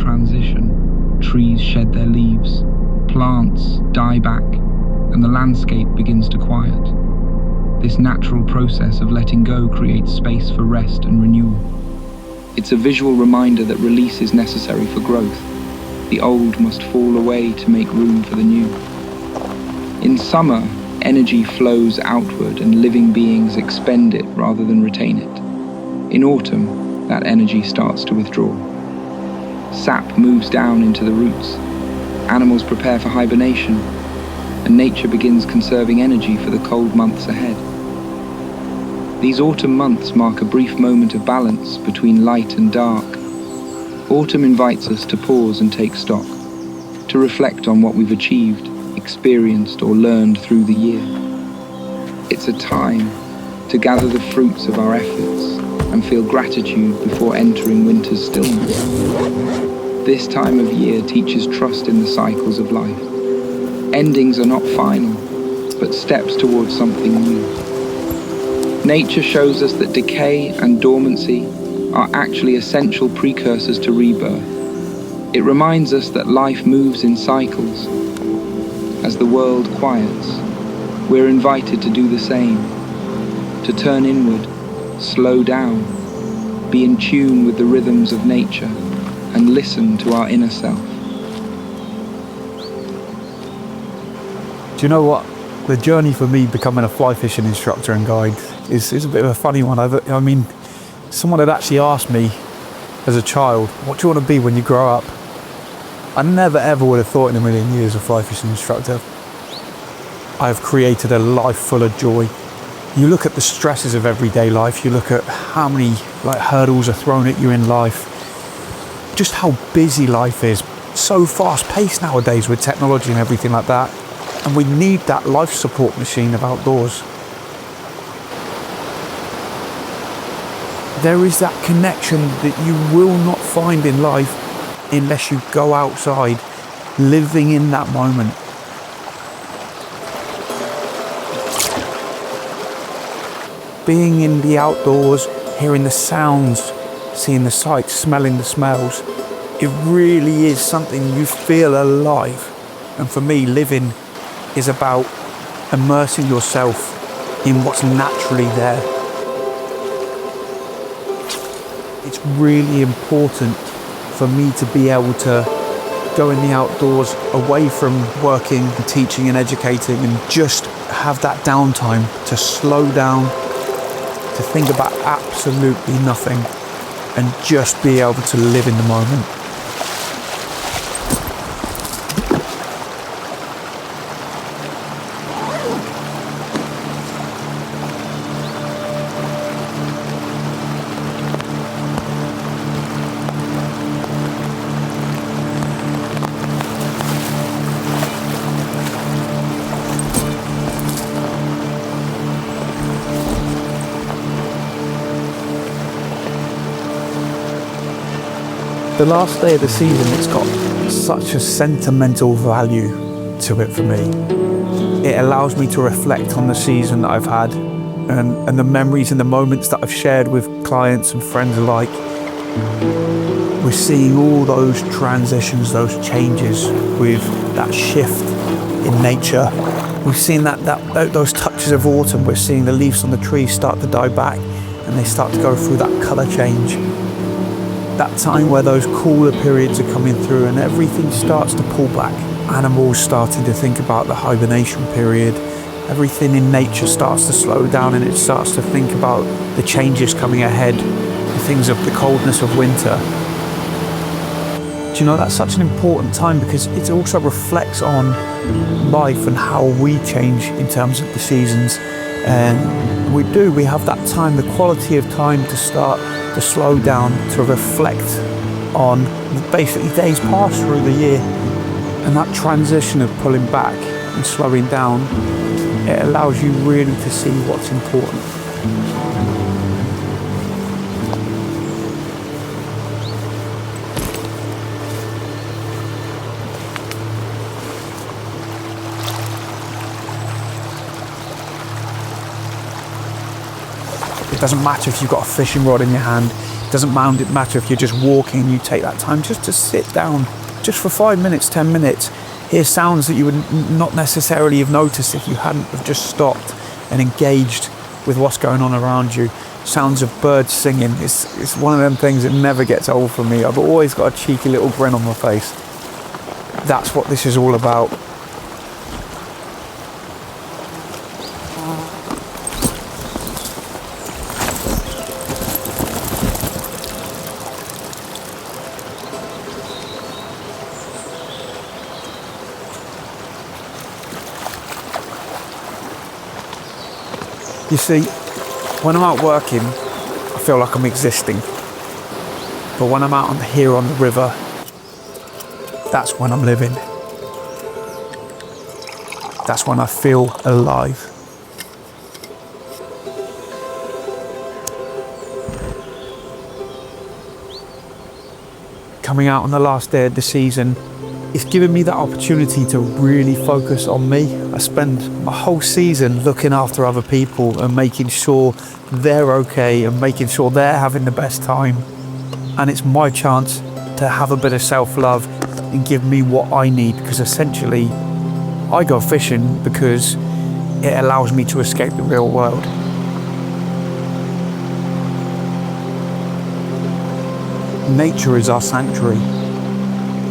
transition. Trees shed their leaves, plants die back, and the landscape begins to quiet. This natural process of letting go creates space for rest and renewal. It's a visual reminder that release is necessary for growth. The old must fall away to make room for the new. In summer, energy flows outward and living beings expend it rather than retain it. In autumn, that energy starts to withdraw. Sap moves down into the roots. Animals prepare for hibernation, and nature begins conserving energy for the cold months ahead. These autumn months mark a brief moment of balance between light and dark. Autumn invites us to pause and take stock, to reflect on what we've achieved, experienced, or learned through the year. It's a time to gather the fruits of our efforts and feel gratitude before entering winter's stillness. This time of year teaches trust in the cycles of life. Endings are not final, but steps towards something new. Nature shows us that decay and dormancy are actually essential precursors to rebirth. It reminds us that life moves in cycles. As the world quiets, we're invited to do the same, to turn inward, slow down, be in tune with the rhythms of nature, and listen to our inner self. Do you know what? The journey for me becoming a fly fishing instructor and guide is a bit of a funny one. I mean, someone had actually asked me as a child, what do you want to be when you grow up? I never ever would have thought in a million years a fly fishing instructor. I have created a life full of joy. You look at the stresses of everyday life, you look at how many hurdles are thrown at you in life, just how busy life is, so fast paced nowadays with technology and everything like that. And we need that life support machine of outdoors. There is that connection that you will not find in life unless you go outside, living in that moment. Being in the outdoors, hearing the sounds, seeing the sights, smelling the smells, it really is something you feel alive. And for me, living is about immersing yourself in what's naturally there. It's really important for me to be able to go in the outdoors away from working and teaching and educating and just have that downtime to slow down, to think about absolutely nothing and just be able to live in the moment. The last day of the season, it's got such a sentimental value to it for me. It allows me to reflect on the season that I've had and the memories and the moments that I've shared with clients and friends alike. We're seeing all those transitions, those changes with that shift in nature. We've seen those touches of autumn. We're seeing the leaves on the trees start to die back and they start to go through that colour change. That time where those cooler periods are coming through and everything starts to pull back. Animals starting to think about the hibernation period. Everything in nature starts to slow down and it starts to think about the changes coming ahead, the things of the coldness of winter. Do you know, that's such an important time because it also reflects on life and how we change in terms of the seasons. And we have that time, the quality of time to start to slow down, to reflect on basically days past through the year. And that transition of pulling back and slowing down, it allows you really to see what's important. It doesn't matter if you've got a fishing rod in your hand, Doesn't matter if you're just walking and you take that time just to sit down, just for 5 minutes, 10 minutes, hear sounds that you would not necessarily have noticed if you hadn't have just stopped and engaged with what's going on around you. Sounds of birds singing. It's one of them things that never gets old for me. I've always got a cheeky little grin on my face. That's what this is all about. You see, when I'm out working, I feel like I'm existing. But when I'm out here on the river, that's when I'm living. That's when I feel alive. Coming out on the last day of the season, it's given me that opportunity to really focus on me. I spend my whole season looking after other people and making sure they're okay and making sure they're having the best time. And it's my chance to have a bit of self-love and give me what I need, because essentially I go fishing because it allows me to escape the real world. Nature is our sanctuary,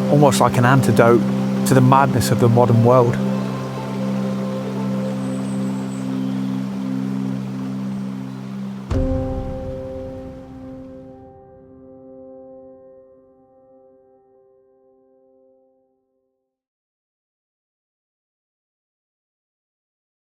almost like an antidote to the madness of the modern world.